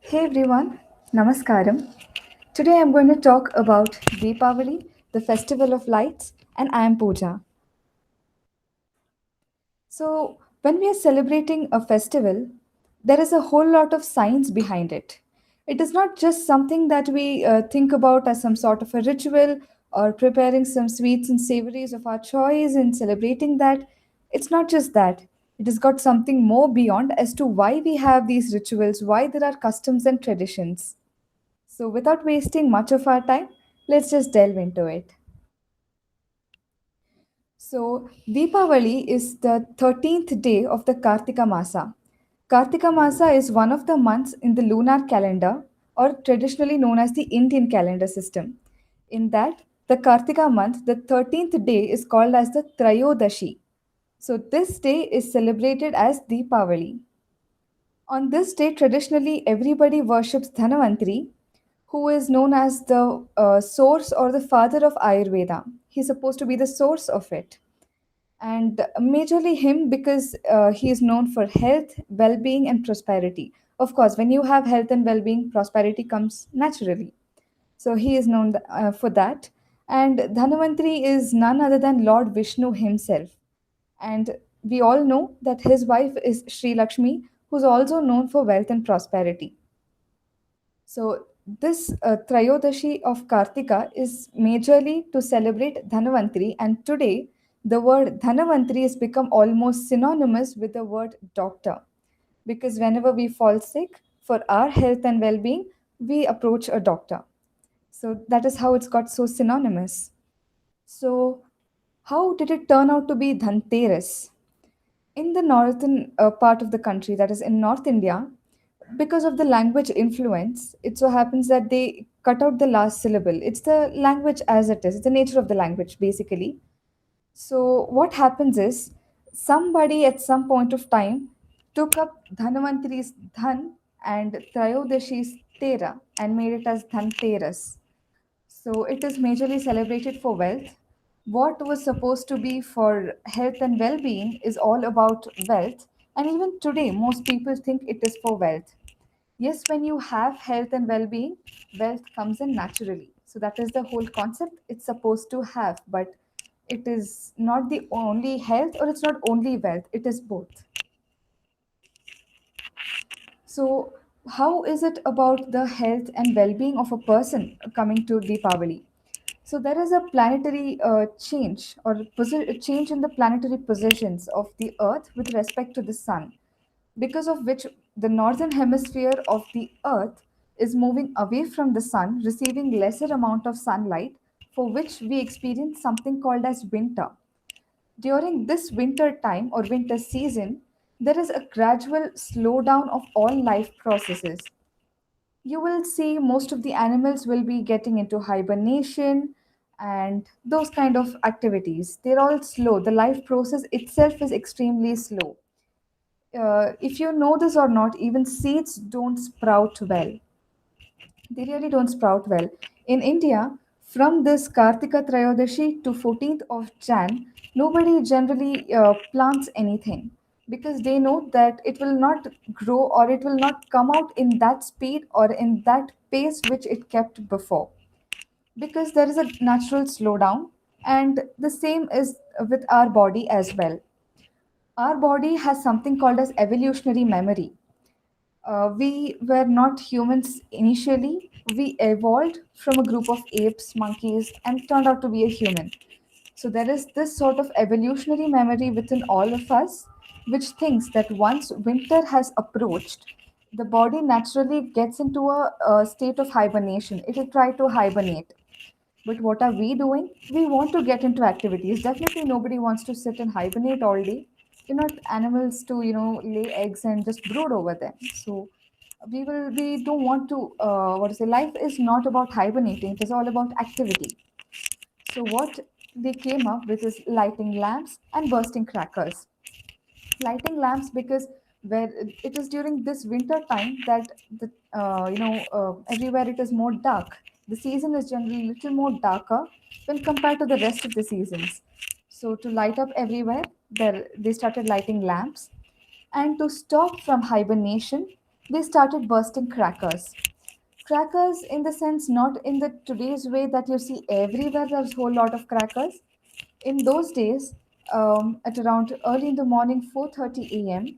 Hey everyone, Namaskaram. Today I'm going to talk about Deepavali, the festival of lights, and I am Pooja. So, when we are celebrating a festival, there is a whole lot of science behind it. It is not just something that we think about as some sort of a ritual or preparing some sweets and savories of our choice and celebrating that. It's not just that. It has got something more beyond as to why we have these rituals, why there are customs and traditions. So, without wasting much of our time, let's just delve into it. So, Deepavali is the 13th day of the Kartika Masa. Kartika Masa is one of the months in the lunar calendar, or traditionally known as the Indian calendar system. In that, the Kartika month, the 13th day, is called as the Trayodashi. So, this day is celebrated as Deepavali. On this day, traditionally, everybody worships Dhanavantri, who is known as the source or the father of Ayurveda. He's supposed to be the source of it. And majorly him because he is known for health, well being, and prosperity. Of course, when you have health and well being, prosperity comes naturally. So he is known for that. And Dhanavantri is none other than Lord Vishnu himself. And we all know that his wife is Sri Lakshmi, who's also known for wealth and prosperity. So, this Trayodashi of Kartika is majorly to celebrate Dhanavantri, and today the word Dhanavantri has become almost synonymous with the word doctor because whenever we fall sick for our health and well being, we approach a doctor. So, that is how it's got so synonymous. So, how did it turn out to be Dhanteras? In the northern part of the country, that is in North India, because of the language influence, it so happens that they cut out the last syllable. It's the language as it is, it's the nature of the language, basically. So, what happens is somebody at some point of time took up Dhanavantri's Dhan and Trayodashi's Tera and made it as Dhanteras. So it is majorly celebrated for wealth. What was supposed to be for health and well being is all about wealth. And even today, most people think it is for wealth. Yes, when you have health and well being, wealth comes in naturally. So that is the whole concept it's supposed to have. But it is not the only health or it's not only wealth, it is both. So, how is it about the health and well being of a person coming to Deepavali? So there is a planetary change or change in the planetary positions of the Earth with respect to the Sun, because of which the northern hemisphere of the Earth is moving away from the Sun, receiving lesser amount of sunlight, for which we experience something called as winter. During this winter time or winter season, there is a gradual slowdown of all life processes. You will see most of the animals will be getting into hibernation and those kind of activities. They're all slow. The life process itself is extremely slow. If you know this or not, even seeds don't sprout well. They really don't sprout well. In India, from this Kartika Trayodashi to 14th of Jan, nobody generally plants anything because they know that it will not grow or it will not come out in that speed or in that pace which it kept before, because there is a natural slowdown. And the same is with our body as well. Our body has something called as evolutionary memory. We were not humans initially. We evolved from a group of apes, monkeys, and turned out to be a human. So there is this sort of evolutionary memory within all of us, which thinks that once winter has approached, the body naturally gets into a state of hibernation. It will try to hibernate. But what are we doing? We want to get into activities. Definitely nobody wants to sit and hibernate all day. We're not animals to, lay eggs and just brood over them. So we don't want to, what to say, life is not about hibernating. It is all about activity. So what they came up with is lighting lamps and bursting crackers. Lighting lamps because where it is during this winter time that everywhere it is more dark. The season is generally a little more darker when compared to the rest of the seasons. So to light up everywhere, they started lighting lamps, and to stop from hibernation, they started bursting crackers. Crackers, in the sense, not in the today's way that you see everywhere, there's a whole lot of crackers. In those days, at around early in the morning, 4:30 a.m.,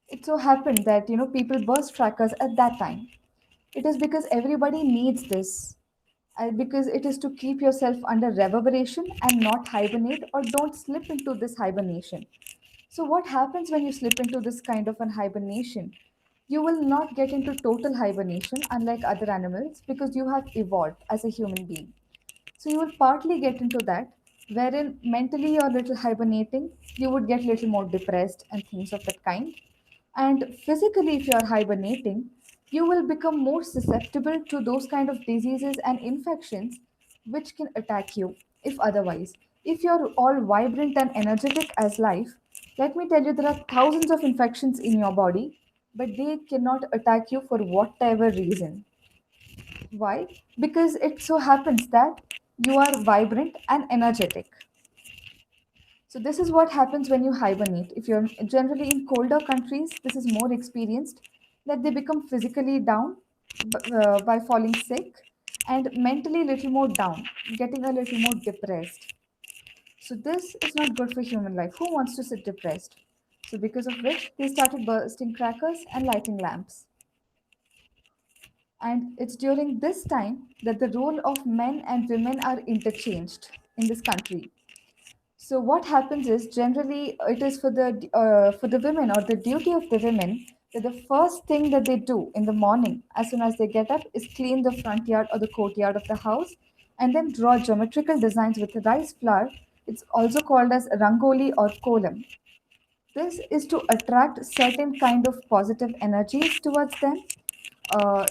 it so happened that people burst crackers at that time. It is because everybody needs this, because it is to keep yourself under reverberation and not hibernate or don't slip into this hibernation. So, what happens when you slip into this kind of an hibernation? You will not get into total hibernation unlike other animals because you have evolved as a human being. So, you will partly get into that, wherein mentally you're a little hibernating, you would get a little more depressed and things of that kind. And physically, if you are hibernating, you will become more susceptible to those kind of diseases and infections which can attack you if otherwise. If you're all vibrant and energetic as life, let me tell you, there are thousands of infections in your body, but they cannot attack you for whatever reason. Why? Because it so happens that you are vibrant and energetic. So this is what happens when you hibernate. If you're generally in colder countries, this is more experienced, that they become physically down by falling sick and mentally little more down, getting a little more depressed. So this is not good for human life. Who wants to sit depressed? So because of which they started bursting crackers and lighting lamps. And it's during this time that the role of men and women are interchanged in this country. So what happens is generally it is for the women, or the duty of the women, that the first thing that they do in the morning as soon as they get up is clean the front yard or the courtyard of the house, and then draw geometrical designs with rice flour. It's also called as rangoli or kolam. This is to attract certain kind of positive energies towards them.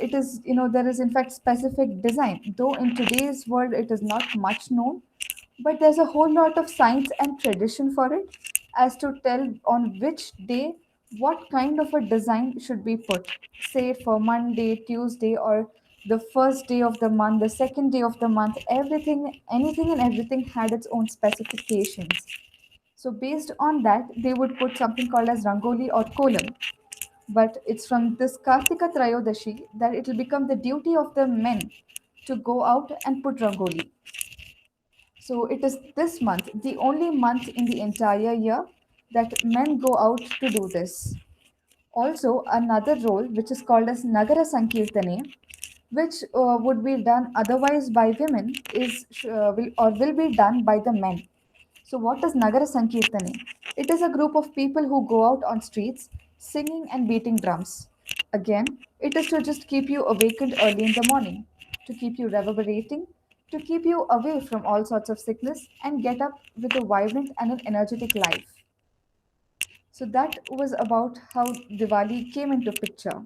It is, there is in fact specific design, though in today's world it is not much known, but there's a whole lot of science and tradition for it, as to tell on which day what kind of a design should be put. Say for Monday, Tuesday, or the first day of the month, the second day of the month, everything, anything and everything had its own specifications. So based on that, they would put something called as Rangoli or Kolam. But it's from this Kartika Trayodashi that it will become the duty of the men to go out and put Rangoli. So it is this month, the only month in the entire year, that men go out to do this. Also, another role which is called as Nagara Sankirtane, which would be done otherwise by women, will be done by the men. So, what is Nagara Sankirtane? It is a group of people who go out on streets singing and beating drums. Again, it is to just keep you awakened early in the morning, to keep you reverberating, to keep you away from all sorts of sickness and get up with a vibrant and an energetic life. So that was about how Diwali came into picture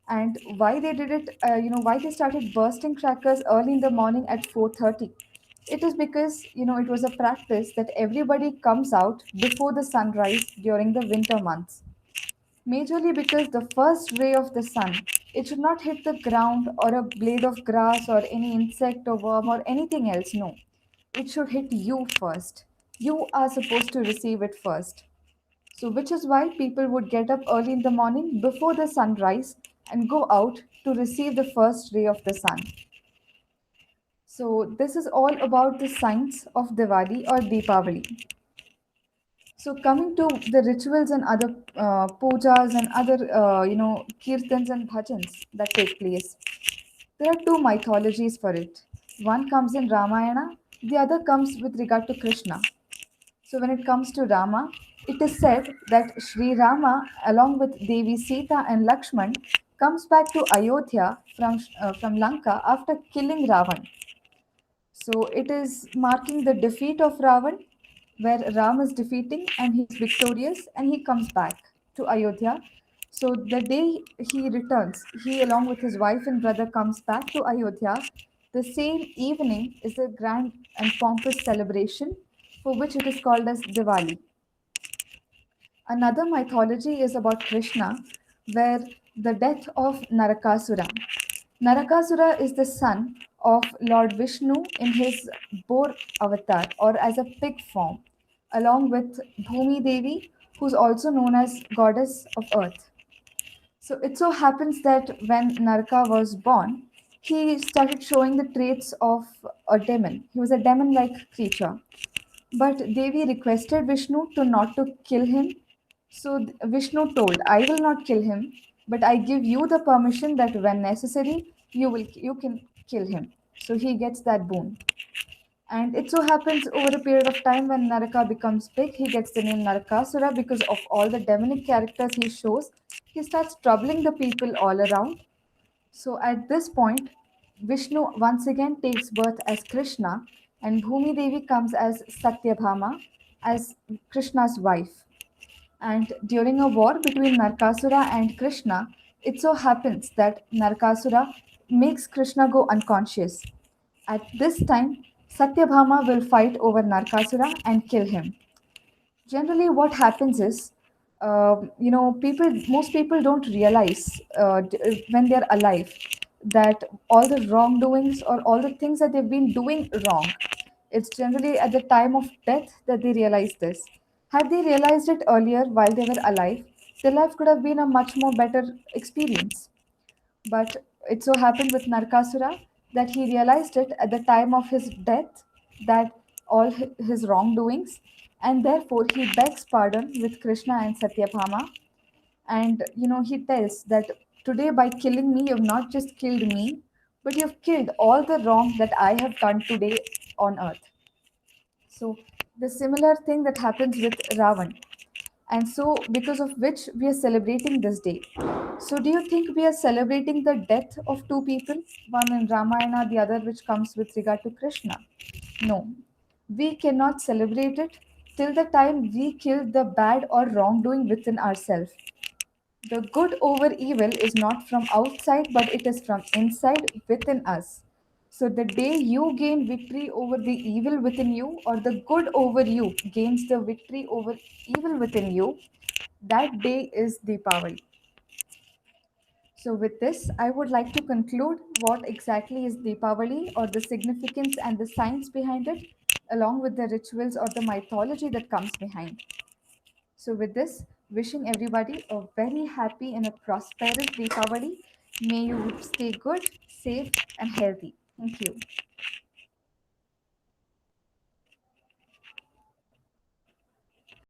and why they did it. Why they started bursting crackers early in the morning at 4:30. It is because it was a practice that everybody comes out before the sunrise during the winter months. Majorly because the first ray of the sun, it should not hit the ground or a blade of grass or any insect or worm or anything else. No, it should hit you first. You are supposed to receive it first. So, which is why people would get up early in the morning before the sunrise and go out to receive the first ray of the sun. So, this is all about the science of Diwali or Deepavali. So, coming to the rituals and other pujas and other, kirtans and bhajans that take place, there are two mythologies for it. One comes in Ramayana, the other comes with regard to Krishna. So when it comes to Rama, it is said that Sri Rama, along with Devi Sita and Lakshman, comes back to Ayodhya from Lanka after killing Ravan. So it is marking the defeat of Ravan, where Ram is defeating and he is victorious and he comes back to Ayodhya. So the day he returns, he along with his wife and brother comes back to Ayodhya. The same evening is a grand and pompous celebration for which it is called as Diwali. Another mythology is about Krishna, where the death of Narakasura. Narakasura is the son of Lord Vishnu in his boar avatar or as a pig form, along with Bhumi Devi, who's also known as goddess of earth. So it so happens that when Naraka was born, he started showing the traits of a demon. He was a demon like creature. But Devi requested Vishnu to not to kill him. So Vishnu told, I will not kill him, but I give you the permission that when necessary, you can kill him. So he gets that boon. And it so happens over a period of time when Naraka becomes big, he gets the name Narakasura because of all the demonic characters he shows. He starts troubling the people all around. So at this point, Vishnu once again takes birth as Krishna, and Bhumi Devi comes as Satyabhama, as Krishna's wife. And during a war between Narkasura and Krishna, it so happens that Narkasura makes Krishna go unconscious. At this time, Satyabhama will fight over Narkasura and kill him. Generally, what happens is, most people don't realize when they're alive that all the wrongdoings or all the things that they've been doing wrong, it's generally at the time of death that they realize this. Had they realized it earlier while they were alive, their life could have been a much more better experience. But it so happened with Narkasura that he realized it at the time of his death, that all his wrongdoings, and therefore he begs pardon with Krishna and Satyabhama. And he tells that today by killing me, you've not just killed me, but you've killed all the wrong that I have done today on earth. So the similar thing that happens with Ravan, and so because of which we are celebrating this day. So do you think we are celebrating the death of two people, one in Ramayana, the other which comes with regard to Krishna? No, we cannot celebrate it till the time we kill the bad or wrongdoing within ourselves. The good over evil is not from outside, but it is from inside within us. So the day you gain victory over the evil within you, or the good over you gains the victory over evil within you, that day is Deepavali. So, with this, I would like to conclude what exactly is Deepavali, or the significance and the science behind it, along with the rituals or the mythology that comes behind. So, with this, wishing everybody a very happy and a prosperous Deepavali. May you stay good, safe, and healthy. Thank you.